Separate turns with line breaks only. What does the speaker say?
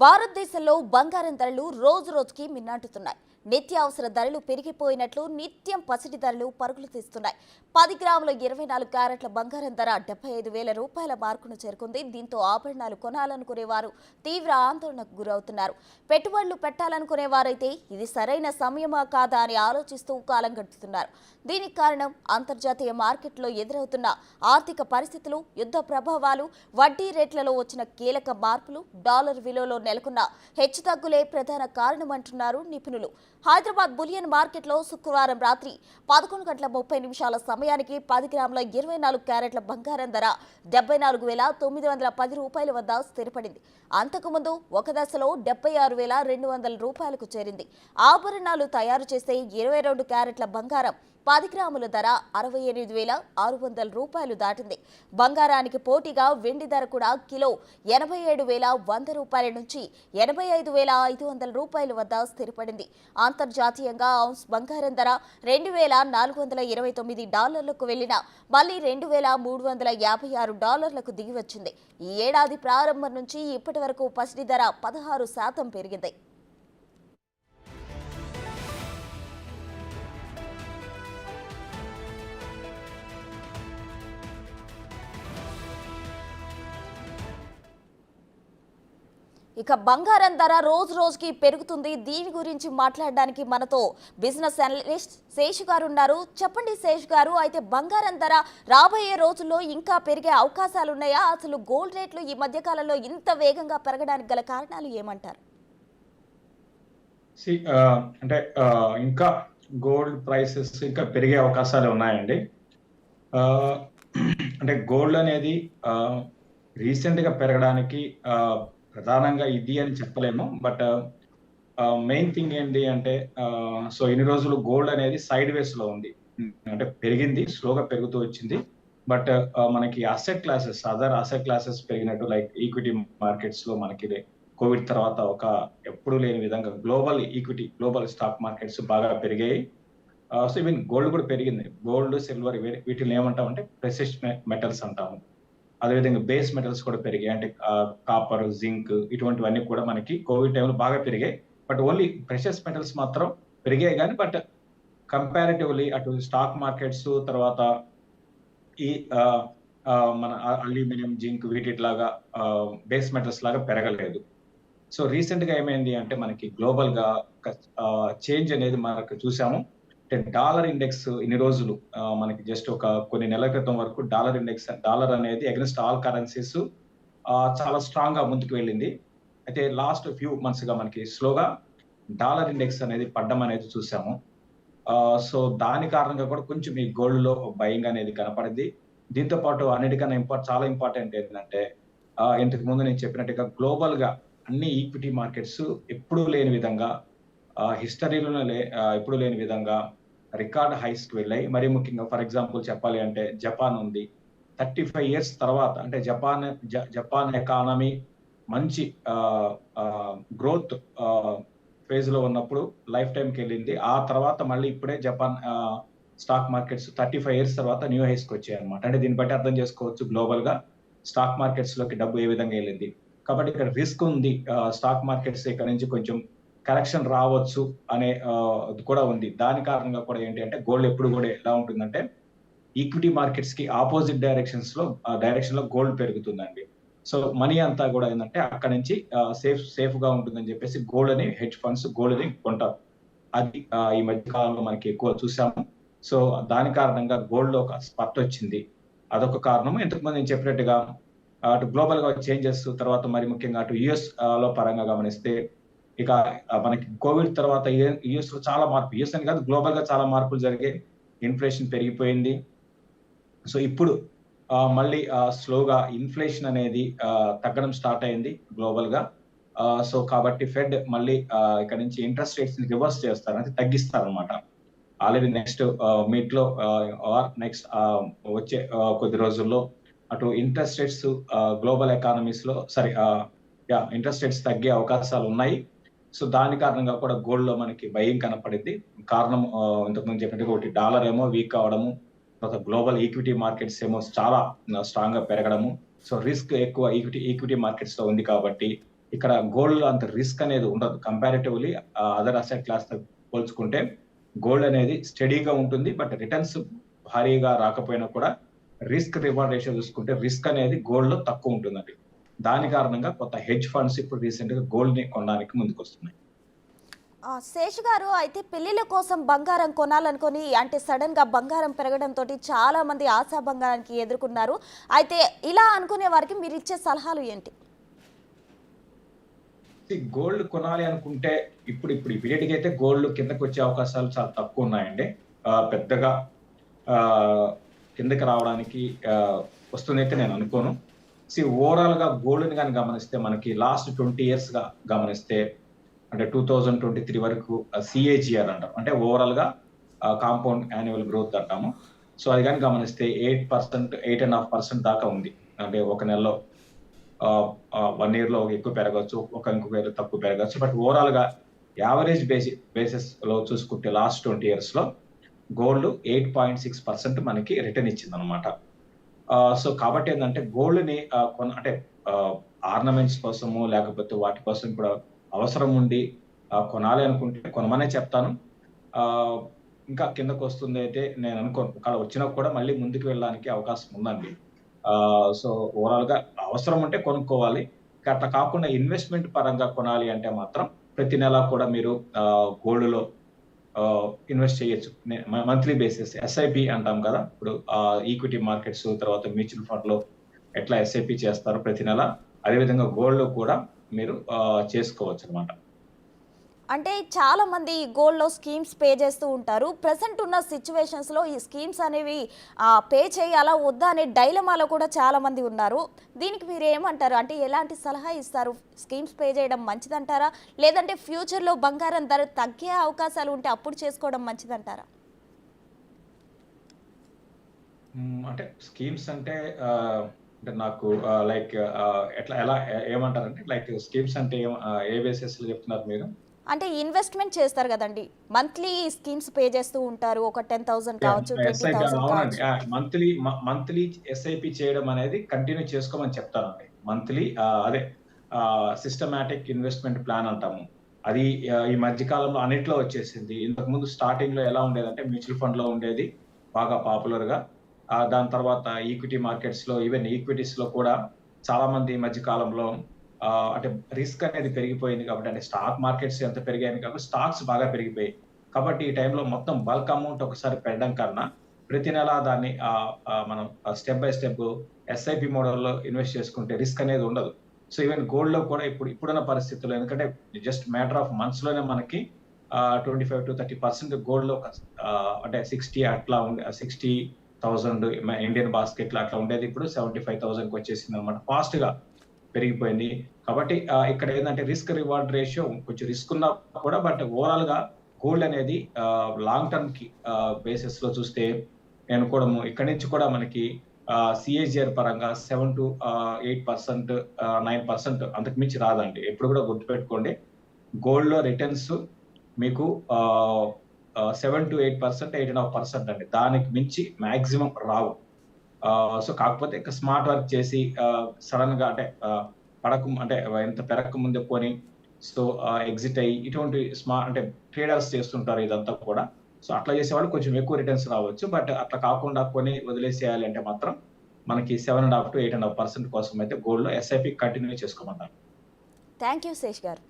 భారతదేశంలో బంగారం ధరలు రోజు రోజుకి మిన్నాటుతున్నాయి. నిత్యావసర ధరలు పెరిగిపోయినట్లు నిత్యం పసిడి ధరలు పరుగులు తీస్తున్నాయి. 10 గ్రాముల 24 క్యారెట్ల బంగారం ధర 75,000 రూపాయల మార్కును చేరుకుంది. దీంతో ఆభరణాలు కొనాలనుకునేవారు తీవ్ర ఆందోళనకు గురవుతున్నారు. పెట్టుబడులు పెట్టాలనుకునేవారైతే ఇది సరైన సమయమా కాదా అని ఆలోచిస్తూ కాలం గడుపుతున్నారు. దీనికి కారణం అంతర్జాతీయ మార్కెట్లో ఎదురవుతున్న ఆర్థిక పరిస్థితులు, యుద్ధ ప్రభావాలు, వడ్డీ రేట్లలో వచ్చిన కీలక మార్పులు, డాలర్ విలువలో నెలకొన్న హెచ్చుతగ్గులే ప్రధాన కారణమంటున్నారు నిపుణులు. హైదరాబాద్ బులియన్ మార్కెట్లో శుక్రవారం రాత్రి 11:30 సమయానికి 10 గ్రాముల 24 క్యారెట్ల బంగారం ధర 74,910 రూపాయల వద్ద స్థిరపడింది. అంతకుముందు ఒక దశలో 76,200 రూపాయలకు చేరింది. ఆభరణాలు తయారు చేసే 22 క్యారెట్ల బంగారం 10 గ్రాముల ధర 68,600 రూపాయలు దాటింది. బంగారానికి పోటీగా వెండి ధర కూడా కిలో 87,100 రూపాయల నుంచి 85,500 రూపాయల వద్ద స్థిరపడింది. అంతర్జాతీయంగా ఔన్స్ బంగారం ధర 2,429 డాలర్లకు వెళ్లినా మళ్లీ 2,356 డాలర్లకు దిగివచ్చింది. ఈ ఏడాది ప్రారంభం నుంచి ఇప్పటి వరకు పసిడి ధర 16% పెరిగింది. ఇక బంగారం ధర రోజు రోజుకి పెరుగుతుంది. దీని గురించి మాట్లాడడానికి మనతో బిజినెస్ అనలిస్ట్ శేషు గారు ఉన్నారు. చెప్పండి శేషు గారు, అయితే బంగారం ధర రాబోయే రోజుల్లో ఇంకా పెరిగే అవకాశాలు ఉన్నాయా? అసలు గోల్డ్ రేట్లు ఈ మధ్య కాలంలో ఇంత వేగంగా పెరగడానికి గల కారణాలు ఏమంటారు?
అంటే ఇంకా గోల్డ్ ప్రైసెస్ ఇంకా పెరిగే అవకాశాలు ఉన్నాయండి. అంటే గోల్డ్ అనేది రీసెంట్ గా పెరగడానికి ప్రధానంగా ఇది అని చెప్పలేము. బట్ మెయిన్ థింగ్ ఏంటి అంటే సో ఇన్ని రోజులు గోల్డ్ అనేది సైడ్ వేస్ లో ఉంది. అంటే పెరిగింది, స్లోగా పెరుగుతూ వచ్చింది. బట్ మనకి అదర్ అసెట్ క్లాసెస్ పెరిగినట్టు, లైక్ ఈక్విటీ మార్కెట్స్ లో మనకి కోవిడ్ తర్వాత ఒక ఎప్పుడు లేని విధంగా గ్లోబల్ స్టాక్ మార్కెట్స్ బాగా పెరిగాయి. సో ఈవెన్ గోల్డ్ కూడా పెరిగింది. గోల్డ్, సిల్వర్ వీటిని ఏమంటాం అంటే ప్రెసియస్ మెటల్స్ అంటాము. అదేవిధంగా బేస్ మెటల్స్ కూడా పెరిగాయి. అంటే కాపర్, జింక్ ఇటువంటివన్నీ కూడా మనకి కోవిడ్ టైంలో బాగా పెరిగాయి. బట్ ఓన్లీ ప్రెషియస్ మెటల్స్ మాత్రం పెరిగాయి కానీ, బట్ కంపారిటివ్లీ అటు స్టాక్ మార్కెట్స్, తర్వాత ఈ మన అల్యూమినియం, జింక్ వీటిలాగా బేస్ మెటల్స్ లాగా పెరగలేదు. సో రీసెంట్ గా ఏమైంది అంటే మనకి గ్లోబల్ గా చేంజ్ అనేది మనకు చూసాము. డాలర్ ఇండెక్స్ ఇన్ని రోజులు మనకి జస్ట్ ఒక కొన్ని నెలల క్రితం వరకు డాలర్ అనేది అగెన్స్ట్ ఆల్ కరెన్సీస్ చాలా స్ట్రాంగ్ గా ముందుకు వెళ్ళింది. అయితే లాస్ట్ ఫ్యూ మంత్స్ గా మనకి స్లోగా డాలర్ ఇండెక్స్ అనేది పడ్డం అనేది చూసాము. సో దాని కారణంగా కూడా కొంచెం ఈ గోల్డ్ లో బయింగ్ అనేది కనపడింది. దీంతో పాటు అన్నిటికన్నా చాలా ఇంపార్టెంట్ ఏంటంటే ఇంతకు ముందు నేను చెప్పినట్టుగా గ్లోబల్ గా అన్ని ఈక్విటీ మార్కెట్స్ ఎప్పుడూ లేని విధంగా, హిస్టరీలోనే ఎప్పుడు లేని విధంగా రికార్డ్ హైస్ కి వెళ్ళాయి. మరి ముఖ్యంగా ఫర్ ఎగ్జాంపుల్ చెప్పాలి అంటే జపాన్ ఉంది. 35 years తర్వాత, అంటే జపాన్ ఎకానమీ మంచి గ్రోత్ ఫేజ్ లో ఉన్నప్పుడు లైఫ్ టైంకి వెళ్ళింది. ఆ తర్వాత మళ్ళీ ఇప్పుడే జపాన్ స్టాక్ మార్కెట్స్ 35 years తర్వాత న్యూ హైస్ కి వచ్చాయి అనమాట. అంటే దీన్ని బట్టి అర్థం చేసుకోవచ్చు గ్లోబల్ గా స్టాక్ మార్కెట్స్ లోకి డబ్బు ఏ విధంగా వెళ్ళింది. కాబట్టి ఇక్కడ రిస్క్ ఉంది. స్టాక్ మార్కెట్స్ ఇక్కడ నుంచి కొంచెం కరెక్షన్ రావచ్చు అనే కూడా ఉంది. దాని కారణంగా కూడా ఏంటి అంటే గోల్డ్ ఎప్పుడు కూడా ఎలా ఉంటుందంటే ఈక్విటీ మార్కెట్స్ కి ఆపోజిట్ డైరెక్షన్ లో గోల్డ్ పెరుగుతుందండి. సో మనీ అంతా కూడా ఏంటంటే అక్కడ నుంచి సేఫ్ గా ఉంటుందని చెప్పేసి గోల్డ్ అని హెడ్జ్ ఫండ్స్ గోల్డ్ ని కొంటారు. అది ఈ మధ్య కాలంలో మనకి ఎక్కువ చూసాము. సో దాని కారణంగా గోల్డ్ లో ఒక స్పర్ట్ వచ్చింది. అదొక కారణం. ఇంతకుముందు నేను చెప్పినట్టుగా అటు గ్లోబల్ గా చేంజెస్, తర్వాత మరి ముఖ్యంగా అటు యుఎస్ లో పరంగా గమనిస్తే ఇక మనకి కోవిడ్ తర్వాత యుఎస్ లో చాలా మార్పు, యుఎస్ అని కాదు గ్లోబల్ గా చాలా మార్పులు జరిగాయి. ఇన్ఫ్లేషన్ పెరిగిపోయింది. సో ఇప్పుడు మళ్ళీ స్లోగా ఇన్ఫ్లేషన్ అనేది తగ్గడం స్టార్ట్ అయింది గ్లోబల్ గా. సో కాబట్టి ఫెడ్ మళ్ళీ ఇక్కడ నుంచి ఇంట్రెస్ట్ రేట్స్ ని రివర్స్ చేస్తారు, అంటే తగ్గిస్తారు అనమాట. ఆల్రెడీ నెక్స్ట్ మీట్ లో నెక్స్ట్ వచ్చే కొద్ది రోజుల్లో అటు ఇంట్రెస్ట్ రేట్స్ గ్లోబల్ ఎకానమీస్ లో ఇంట్రెస్ట్ రేట్స్ తగ్గే అవకాశాలు ఉన్నాయి. సో దాని కారణంగా కూడా గోల్డ్ లో మనకి భయం కనపడింది. కారణం ఇంతకుముందు చెప్పినట్టుగా ఒకటి డాలర్ ఏమో వీక్ అవడము, తర్వాత గ్లోబల్ ఈక్విటీ మార్కెట్స్ ఏమో చాలా స్ట్రాంగ్ గా పెరగడము. సో రిస్క్ ఎక్కువ ఈక్విటీ మార్కెట్స్ లో ఉంది కాబట్టి ఇక్కడ గోల్డ్ అంత రిస్క్ అనేది ఉండదు. కంపారిటివ్లీ అదర్ అసెట్ క్లాస్ తో పోల్చుకుంటే గోల్డ్ అనేది స్టడీగా ఉంటుంది. బట్ రిటర్న్స్ భారీగా రాకపోయినా కూడా రిస్క్ రివార్డ్ రేషియో చూసుకుంటే రిస్క్ అనేది గోల్డ్ లో తక్కువ ఉంటుందండి. దాని కారణంగా కొత్త హెడ్జ్ ఫండ్స్ ఇప్పుడు రీసెంట్ గా గోల్డ్ ని కొనడానికి ముందుకు వస్తున్నాయి.
శేష్ గారు, అయితే పెళ్లిళ్ళ కోసం బంగారం కొనాలనుకొని అంటే సడన్ గా బంగారం పెరగడంతో చాలా మంది ఆశా బంగారానికి ఎదుర్కొన్నారు. అయితే ఇలా అనుకునే వారికి మీరు ఇచ్చే సలహాలు ఏంటి?
గోల్డ్ కొనాలి అనుకుంటే ఇప్పుడు ఇమీడియట్ గా అయితే గోల్డ్ కిందకి వచ్చే అవకాశాలు చాలా తక్కువ ఉన్నాయండి. పెద్దగా ఆ కిందకి రావడానికి వస్తుందైతే నేను అనుకోను. ఓవరాల్ గా గోల్డ్ ని కానీ గమనిస్తే మనకి లాస్ట్ 20 years గా గమనిస్తే అంటే 2023 వరకు సిఏజిఆర్ అంటాం, అంటే ఓవరాల్ గా కాంపౌండ్ యాన్యువల్ గ్రోత్ అంటాము. సో అది కానీ గమనిస్తే 8%, 8.5% దాకా ఉంది. అంటే ఒక నెలలో 1 year లో ఎక్కువ పెరగచ్చు, ఇంకొక year తక్కువ పెరగచ్చు. బట్ ఓవరాల్ గా యావరేజ్ బేసిస్ లో చూసుకుంటే లాస్ట్ 20 years లో గోల్డ్ 8.6% మనకి రిటర్న్ ఇచ్చింది అనమాట. సో కాబట్టి ఏంటంటే గోల్డ్ ని అంటే ఆర్నమెంట్స్ కోసము లేకపోతే వాటి కోసం కూడా అవసరం ఉండి కొనాలి అనుకుంటే కొనమనే చెప్తాను. ఇంకా కిందకు వస్తుంది అయితే నేను అనుకోను. అక్కడ వచ్చినా కూడా మళ్ళీ ముందుకు వెళ్ళడానికి అవకాశం ఉందండి. సో ఓవరాల్ గా అవసరం ఉంటే కొనుక్కోవాలి. అట్లా కాకుండా ఇన్వెస్ట్మెంట్ పరంగా కొనాలి అంటే మాత్రం ప్రతి నెల కూడా మీరు గోల్డ్ లో ఇన్వెస్ట్ చేయొచ్చు. మంత్లీ బేసిస్ ఎస్ఐపి అంటాం కదా, ఇప్పుడు ఈక్విటీ మార్కెట్స్ తర్వాత మ్యూచువల్ ఫండ్ లో ఎట్లా ఎస్ఐపి చేస్తారో ప్రతి నెల, అదేవిధంగా గోల్డ్ లో కూడా మీరు చేసుకోవచ్చు అనమాట.
అంటే చాలా మంది గోల్డ్ లో స్కీమ్స్ పే చేస్తూ ఉంటారు. ప్రెసెంట్ ఉన్న సిచ్యువేషన్స్ లో ఈ స్కీమ్స్ అనేవి పే చేయాలా వద్దా అనే డైలమాలో కూడా చాలా మంది ఉన్నారు. దీనికి మీరు ఏమంటారు? అంటే ఎలాంటి సలహా ఇస్తారు? స్కీమ్స్ పే చేయడం మంచిదంటారా, లేదంటే ఫ్యూచర్ లో బంగారం ధర తగ్గే అవకాశాలు ఉంటే అప్పుడు చేసుకోవడం మంచిదంటారా?
అంటే స్కీమ్స్ అంటే నాకు లైక్ ఎలా ఏమంటారంటే లైక్ స్కీమ్స్ అంటే ఏ బేసిస్ లో చెప్తున్నారు మీరు?
అంటే ఇన్వెస్ట్మెంట్ చేస్తారు కదండి, మంత్లీ స్కీమ్స్ పే చేస్తూ ఉంటారు. ఒక 10,000 కావచ్చు, 20,000
అవునండి.
కావచ్చు.
మంత్లీ ఎస్ఐపి చేయడం అనేది కంటిన్యూ చేసుకోమని చెప్తానండి. మంత్లీ అదే సిస్టమాటిక్ ఇన్వెస్ట్మెంట్ ప్లాన్ అంటాము. అది ఈ మధ్య కాలంలో అన్నిట్లో వచ్చేసింది. ఇంతకు ముందు స్టార్టింగ్ లో ఎలా ఉండేదంటే మ్యూచువల్ ఫండ్ లో ఉండేది బాగా పాపులర్ గా. దాని తర్వాత ఈక్విటీ మార్కెట్స్ లో, ఈవెన్ ఈక్విటీస్ లో కూడా చాలా మంది ఈ మధ్య కాలంలో అంటే రిస్క్ అనేది పెరిగిపోయింది కాబట్టి, అంటే స్టాక్ మార్కెట్స్ ఎంత పెరిగాయని కాబట్టి స్టాక్స్ బాగా పెరిగిపోయాయి కాబట్టి ఈ టైంలో మొత్తం బల్క్ అమౌంట్ ఒకసారి పెట్టడం కన్నా ప్రతి నెల దాన్ని మనం స్టెప్ బై స్టెప్ ఎస్ఐపి మోడల్లో ఇన్వెస్ట్ చేసుకుంటే రిస్క్ అనేది ఉండదు. సో ఈవెన్ గోల్డ్ లో కూడా ఇప్పుడున్న పరిస్థితుల్లో, ఎందుకంటే జస్ట్ మ్యాటర్ ఆఫ్ మంత్స్ లోనే మనకి 25 to 30% గోల్డ్ లో అంటే 60 అట్లా ఉండే 60,000 ఇండియన్ బాస్కెట్ అట్లా ఉండేది ఇప్పుడు 75,000 వచ్చేసింది అనమాట. ఫాస్ట్ గా పెరిగిపోయింది. కాబట్టి ఇక్కడ ఏంటంటే రిస్క్ రివార్డ్ రేషియో కొంచెం రిస్క్ ఉన్నా కూడా, బట్ ఓవరాల్ గా గోల్డ్ అనేది లాంగ్ టర్మ్ కి బేసిస్ లో చూస్తే నేను కూడా ఇక్కడ నుంచి కూడా మనకి సిఏజిఆర్ పరంగా 7 to 8%, 9% అంతకు మించి రాదండి. ఎప్పుడు కూడా గుర్తుపెట్టుకోండి, గోల్డ్ లో రిటర్న్స్ మీకు 7 to 8%, 8.5% అండి. దానికి మించి మాక్సిమం రావు. సో కాకపోతే ఇంకా స్మార్ట్ వర్క్ చేసి సడన్ గా అంటే అంటే ఎంత పెరగక ముందే కొని సో ఎగ్జిట్ అయ్యి ఇటువంటి అంటే ట్రేడర్స్ చేస్తుంటారు ఇదంతా కూడా. సో అట్లా చేసేవాళ్ళు కొంచెం ఎక్కువ రిటర్న్స్ రావచ్చు. బట్ అట్లా కాకుండా కొని వదిలేసేయాలి అంటే మాత్రం మనకి 7.5 to 8.5% కోసం అయితే గోల్డ్ లో ఎస్ఐపి కంటిన్యూ చేసుకోమంటారు.
థ్యాంక్ యూ శేష్ గారు.